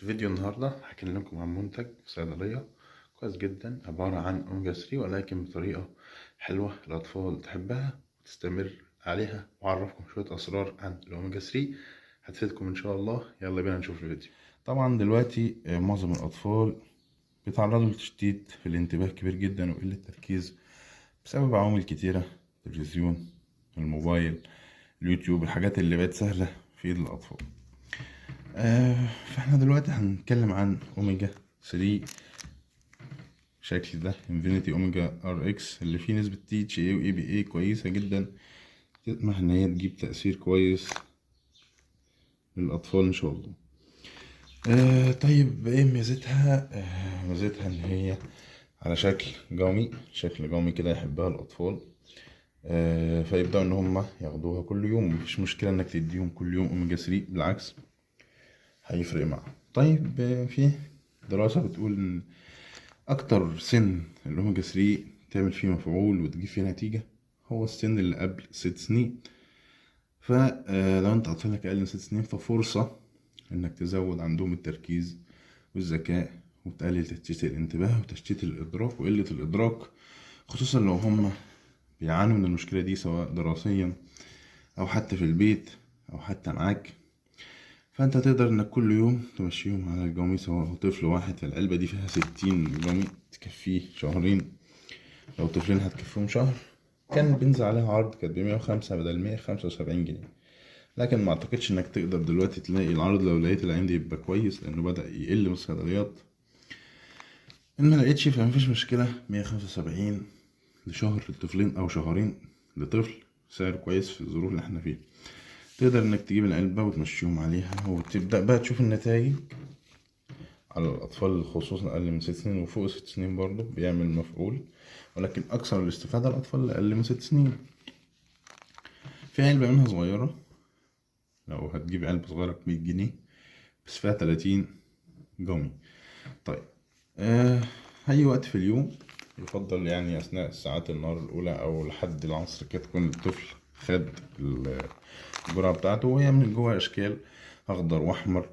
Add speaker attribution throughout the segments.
Speaker 1: في فيديو النهاردة هكلمكم عن منتج صيدلية كويس جدا، عبارة عن أوميجا 3 ولكن بطريقة حلوة الأطفال تحبها وتستمر عليها، وأعرفكم شوية أسرار عن الأوميجا 3 هتفيدكم إن شاء الله. يلا بينا نشوف الفيديو. طبعا دلوقتي معظم الأطفال بيتعرضوا لتشتيت في الانتباه كبير جدا وقلة تركيز بسبب عوامل كتيرة: التلفزيون، الموبايل، اليوتيوب، الحاجات اللي بقت سهلة في ايد الأطفال. فاحنا دلوقتي هنتكلم عن اوميجا 3 شكل ده انفينيتي اوميجا ار اكس اللي فيه نسبة تي اتش اي واي بي اي كويسة جدا، تطمح ان هي تجيب تأثير كويس للأطفال ان شاء الله. طيب ايه ميزتها؟ ميزتها ان هي على شكل جومي كده يحبها الأطفال. فيبدأوا ان هم ياخدوها كل يوم، مفيش مشكلة انك تديهم كل يوم اوميجا 3، بالعكس هيفرق معاهم. طيب في دراسة بتقول ان اكتر سن الاوميجا 3 تعمل فيه مفعول وتجيب فيه نتيجة هو السن اللي قبل 6 سنين. فلو انت اطفالك اقل من 6 سنين ففرصة انك تزود عندهم التركيز والذكاء وتقلل تشتيت الانتباه وتشتيت الادراك وقلة الادراك، خصوصا لو هم بيعانوا من المشكلة دي سواء دراسيا او حتى في البيت او حتى معاك. فانت تقدر انك كل يوم تمشيهم على الجومي، سواء طفل واحد فالعلبة دي فيها 60 جومي تكفيه شهرين، لو طفلين هتكفيهم شهر. كان بينزل عليها عرض كانت ب105 بدل 175 جنيه، لكن ما اعتقدش انك تقدر دلوقتي تلاقي العرض. لو لقيت العين دي يبقى كويس لانه بدأ يقل من الصيدليات. ان ما لقيتش فمفيش مشكلة، 175 لشهر لطفلين او شهرين لطفل سعر كويس في الظروف اللي احنا فيها. تقدر انك تجيب العلبة وتمشيهم عليها وتبدأ بقى تشوف النتائج على الأطفال، خصوصا أقل من 6 سنين وفوق 6 سنين برضه بيعمل مفعول، ولكن أكثر الاستفادة الأطفال اللي أقل من 6 سنين. في علبة منها صغيرة، لو هتجيب علبة صغيرة ب100 جنيه بس فيها 30 جومي. طيب أي وقت في اليوم يفضل، يعني أثناء ساعات النهار الأولى أو لحد العصر كده تكون الطفل خد الجرعة بتاعته، وهي من جوه أشكال أخضر وأحمر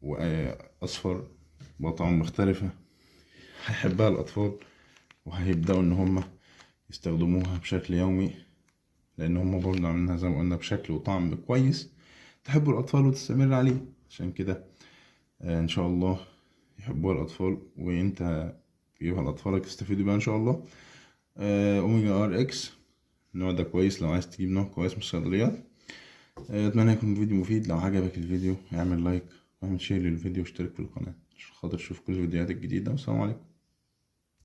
Speaker 1: وأصفر بأطعم مختلفة، هيحبها الأطفال وهيبدأوا إن هما يستخدموها بشكل يومي، لأن هما برضه عاملينها زي ما قلنا بشكل وطعم كويس تحبوا الأطفال وتستمر عليه. عشان كده إن شاء الله يحبوها الأطفال، وإنت تجيبها لأطفالك يستفيدوا بيها إن شاء الله. أوميجا ار اكس النوع ده كويس لو عايز تجيب نوع كويس من الصيدليات. أتمنى يكون الفيديو مفيد. لو عجبك الفيديو اعمل لايك واعمل شير للفيديو واشترك في القناة عشان خاطر تشوف كل الفيديوهات الجديدة. والسلام عليكم.